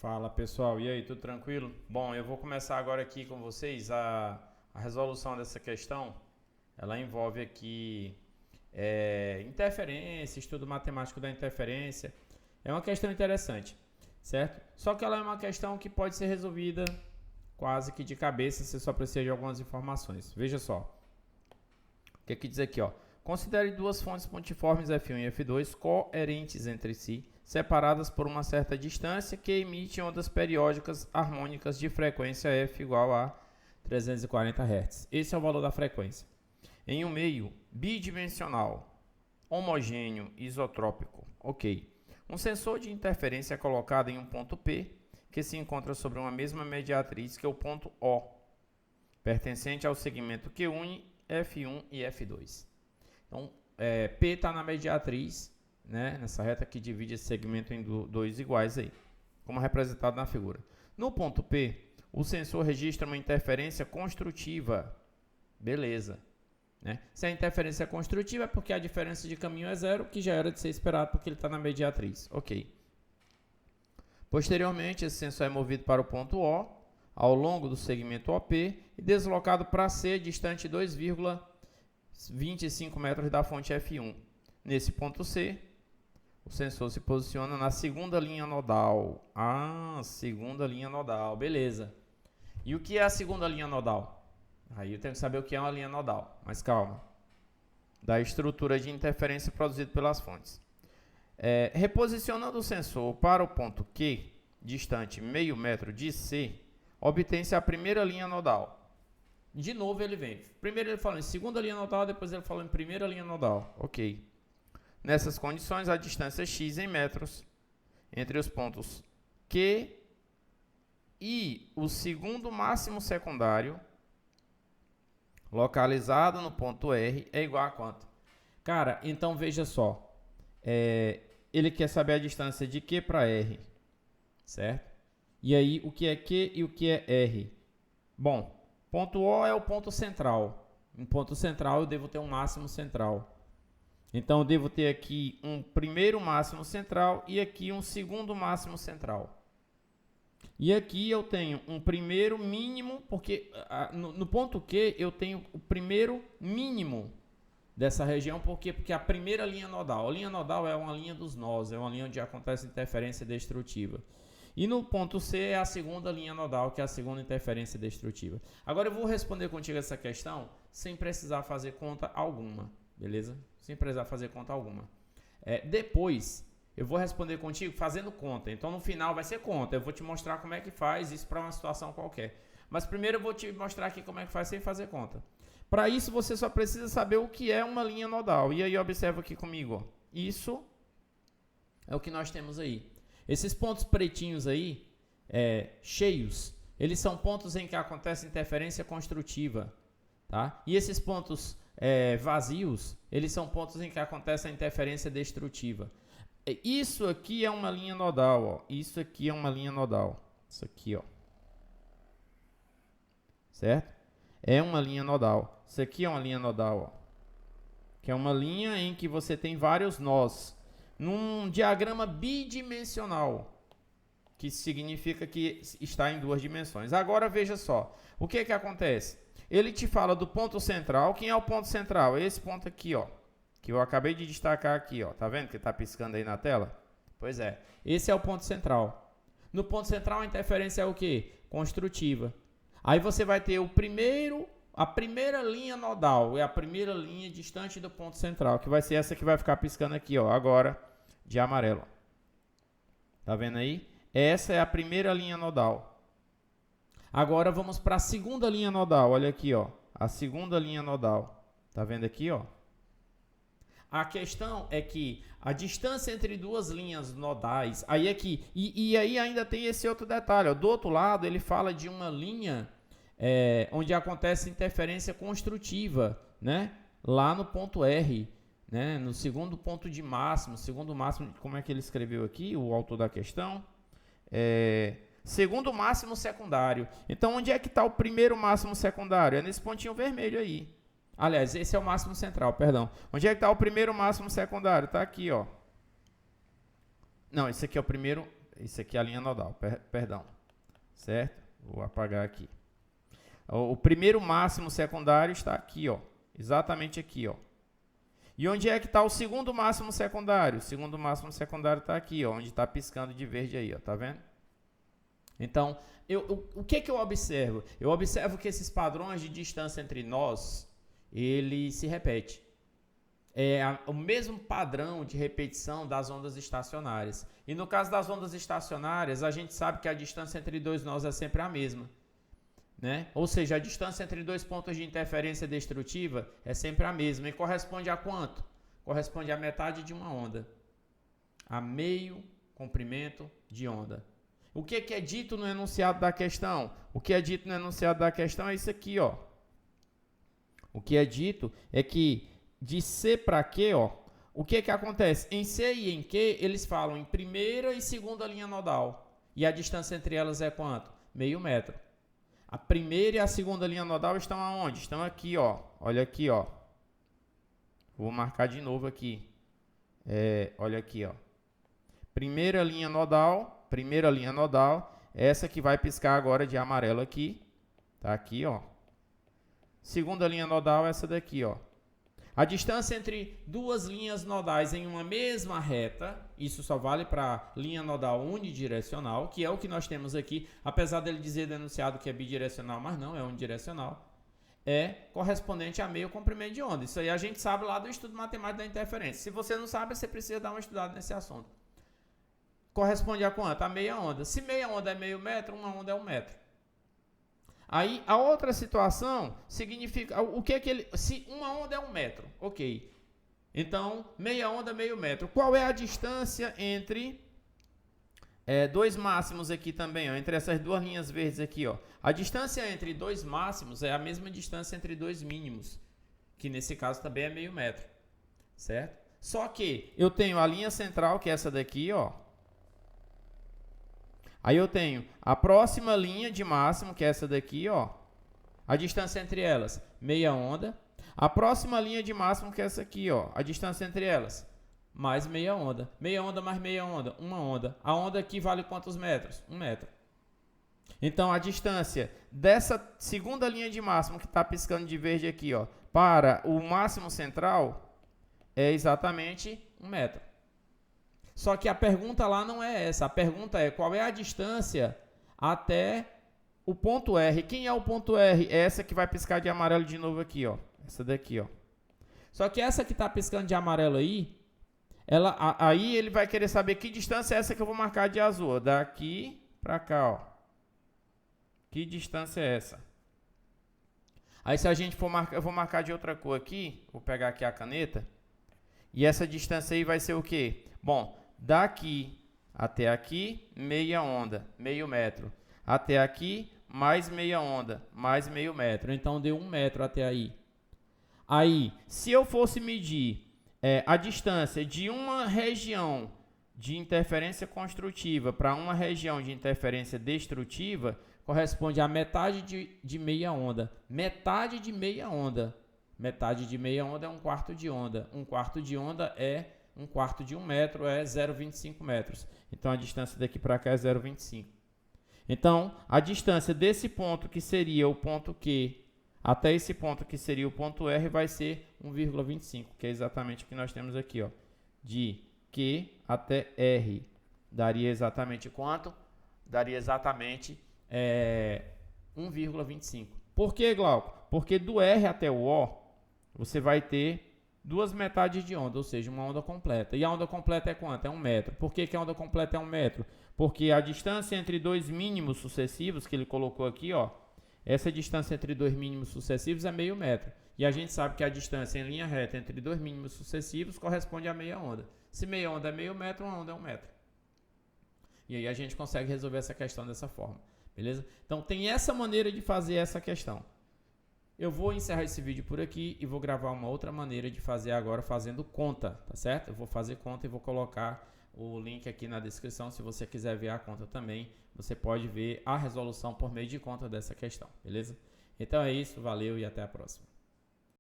Fala pessoal, e aí, tudo tranquilo? Bom, eu vou começar agora aqui com vocês a resolução dessa questão. Ela envolve aqui interferência, estudo matemático da interferência. É uma questão interessante, certo? Só que ela é uma questão que pode ser resolvida quase que de cabeça, você só precisa de algumas informações. Veja só, o que diz aqui, ó. Considere duas fontes pontiformes F1 e F2 coerentes entre si, separadas por uma certa distância, que emitem ondas periódicas harmônicas de frequência F igual a 340 Hz. Esse é o valor da frequência. Em um meio bidimensional, homogêneo, isotrópico. Ok. Um sensor de interferência é colocado em um ponto P, que se encontra sobre uma mesma mediatriz que é o ponto O, pertencente ao segmento que une F1 e F2. Então, P está na mediatriz, né, nessa reta que divide esse segmento em dois iguais aí, como representado na figura. No ponto P, o sensor registra uma interferência construtiva. Beleza. Né? Se a interferência é construtiva é porque a diferença de caminho é zero, que já era de ser esperado porque ele está na mediatriz. Ok. Posteriormente, esse sensor é movido para o ponto O, ao longo do segmento OP, e deslocado para C, distante 2,25 metros da fonte F1. Nesse ponto C, o sensor se posiciona na segunda linha nodal. Segunda linha nodal, beleza. E o que é a segunda linha nodal? Aí eu tenho que saber o que é uma linha nodal, mas calma. Da estrutura de interferência produzida pelas fontes. Reposicionando o sensor para o ponto Q, distante meio metro de C, obtém-se a primeira linha nodal. De novo ele vem. Primeiro ele falou em segunda linha nodal, depois ele falou em primeira linha nodal. Ok. Nessas condições, a distância x em metros entre os pontos Q e o segundo máximo secundário, localizado no ponto R, é igual a quanto? Cara, então veja só. Ele quer saber a distância de Q para R, certo? E aí, o que é Q e o que é R? Bom, ponto O é o ponto central. Em ponto central eu devo ter um máximo central. Então eu devo ter aqui um primeiro máximo central e aqui um segundo máximo central. E aqui eu tenho um primeiro mínimo, porque no ponto Q eu tenho o primeiro mínimo dessa região, por quê? Porque a primeira linha nodal. A linha nodal é uma linha dos nós, é uma linha onde acontece interferência destrutiva. E no ponto C é a segunda linha nodal, que é a segunda interferência destrutiva. Agora eu vou responder contigo essa questão sem precisar fazer conta alguma, beleza? Sem precisar fazer conta alguma. Depois eu vou responder contigo fazendo conta. Então no final vai ser conta. Eu vou te mostrar como é que faz isso para uma situação qualquer. Mas primeiro eu vou te mostrar aqui como é que faz sem fazer conta. Para isso você só precisa saber o que é uma linha nodal. E aí observa aqui comigo. Ó. Isso é o que nós temos aí. Esses pontos pretinhos aí, cheios, eles são pontos em que acontece interferência construtiva. Tá? E esses pontos vazios, eles são pontos em que acontece a interferência destrutiva. Isso aqui é uma linha nodal. Ó. Isso aqui é uma linha nodal. Isso aqui, ó. Certo? É uma linha nodal. Isso aqui é uma linha nodal, ó. Que é uma linha em que você tem vários nós. Num diagrama bidimensional, que significa que está em duas dimensões. Agora veja só, o que acontece? Ele te fala do ponto central. Quem é o ponto central? É esse ponto aqui, ó, que eu acabei de destacar aqui, ó. Tá vendo que está piscando aí na tela? Pois é, esse é o ponto central. No ponto central a interferência é o quê? Construtiva. Aí você vai ter a primeira linha nodal, é a primeira linha distante do ponto central, que vai ser essa que vai ficar piscando aqui, ó, agora de amarelo. Tá vendo aí? Essa é a primeira linha nodal. Agora vamos para a segunda linha nodal, olha aqui, ó, a segunda linha nodal. Tá vendo aqui, ó? A questão é que a distância entre duas linhas nodais, aí aqui, e aí ainda tem esse outro detalhe, ó, do outro lado ele fala de uma linha onde acontece interferência construtiva, né? Lá no ponto R, né? No segundo ponto de máximo, como é que ele escreveu aqui, o autor da questão? Segundo máximo secundário. Então, onde é que está o primeiro máximo secundário? É nesse pontinho vermelho aí. Aliás, esse é o máximo central, perdão. Onde é que está o primeiro máximo secundário? Está aqui, ó. Não, esse aqui é o primeiro. isso aqui é a linha nodal, perdão, certo? Vou apagar aqui. O primeiro máximo secundário está aqui, ó, exatamente aqui, ó. E onde é que está o segundo máximo secundário? O segundo máximo secundário está aqui, ó, onde está piscando de verde aí, ó, tá vendo? Então, o que que eu observo? Eu observo que esses padrões de distância entre nós, ele se repete. É o mesmo padrão de repetição das ondas estacionárias. E no caso das ondas estacionárias, a gente sabe que a distância entre dois nós é sempre a mesma, né? Ou seja, a distância entre dois pontos de interferência destrutiva é sempre a mesma. E corresponde a quanto? Corresponde a metade de uma onda. A meio comprimento de onda. O que é dito no enunciado da questão? O que é dito no enunciado da questão é isso aqui, ó. O que é dito é que de C para Q, ó, o que acontece? Em C e em Q, eles falam em primeira e segunda linha nodal. E a distância entre elas é quanto? Meio metro. A primeira e a segunda linha nodal estão aonde? Estão aqui, ó. Olha aqui, ó. Vou marcar de novo aqui. Olha aqui, ó. Primeira linha nodal, essa que vai piscar agora de amarelo aqui. Tá aqui, ó. Segunda linha nodal, essa daqui, ó. A distância entre duas linhas nodais em uma mesma reta, isso só vale para linha nodal unidirecional, que é o que nós temos aqui, apesar dele dizer no enunciado que é bidirecional, mas não, é unidirecional, é correspondente a meio comprimento de onda. Isso aí a gente sabe lá do estudo matemático da interferência. Se você não sabe, você precisa dar uma estudada nesse assunto. Corresponde a quanto? A meia onda. Se meia onda é meio metro, uma onda é 1 metro. Aí, a outra situação significa, o que é que ele, se uma onda é 1 metro, ok. Então, meia onda, meio metro. Qual é a distância entre dois máximos aqui também, ó, entre essas duas linhas verdes aqui, ó. A distância entre dois máximos é a mesma distância entre dois mínimos, que nesse caso também é meio metro, certo? Só que eu tenho a linha central, que é essa daqui, ó. Aí eu tenho a próxima linha de máximo, que é essa daqui, ó. A distância entre elas, meia onda. A próxima linha de máximo, que é essa aqui, ó. A distância entre elas, mais meia onda. Meia onda mais meia onda, uma onda. A onda aqui vale quantos metros? 1 metro. Então, a distância dessa segunda linha de máximo, que está piscando de verde aqui, ó, para o máximo central, é exatamente 1 metro. Só que a pergunta lá não é essa. A pergunta é qual é a distância até o ponto R. Quem é o ponto R? É essa que vai piscar de amarelo de novo aqui, ó. Essa daqui, ó. Só que essa que está piscando de amarelo aí, aí ele vai querer saber que distância é essa que eu vou marcar de azul. Ó. Daqui para cá, ó. Que distância é essa? Aí se a gente for marcar, eu vou marcar de outra cor aqui. Vou pegar aqui a caneta. E essa distância aí vai ser o quê? Bom, daqui até aqui, meia onda, meio metro. Até aqui, mais meia onda, mais meio metro. Então, deu 1 metro até aí. Aí, se eu fosse medir a distância de uma região de interferência construtiva para uma região de interferência destrutiva, corresponde a metade de meia onda. Metade de meia onda. Metade de meia onda é 1/4 de onda. 1/4 de onda é 1/4 de 1 metro, é 0,25 metros. Então, a distância daqui para cá é 0,25. Então, a distância desse ponto, que seria o ponto Q, até esse ponto, que seria o ponto R, vai ser 1,25, que é exatamente o que nós temos aqui, ó. De Q até R. Daria exatamente quanto? Daria exatamente 1,25. Por que, Glauco? Porque do R até o O, você vai ter duas metades de onda, ou seja, uma onda completa. E a onda completa é quanto? É 1 metro. Por que a onda completa é 1 metro? Porque a distância entre dois mínimos sucessivos, que ele colocou aqui, ó, essa distância entre dois mínimos sucessivos é meio metro. E a gente sabe que a distância em linha reta entre dois mínimos sucessivos corresponde a meia onda. Se meia onda é meio metro, uma onda é 1 metro. E aí a gente consegue resolver essa questão dessa forma, beleza? Então tem essa maneira de fazer essa questão. Eu vou encerrar esse vídeo por aqui e vou gravar uma outra maneira de fazer agora fazendo conta, tá certo? Eu vou fazer conta e vou colocar o link aqui na descrição. Se você quiser ver a conta também, você pode ver a resolução por meio de conta dessa questão, beleza? Então é isso, valeu e até a próxima.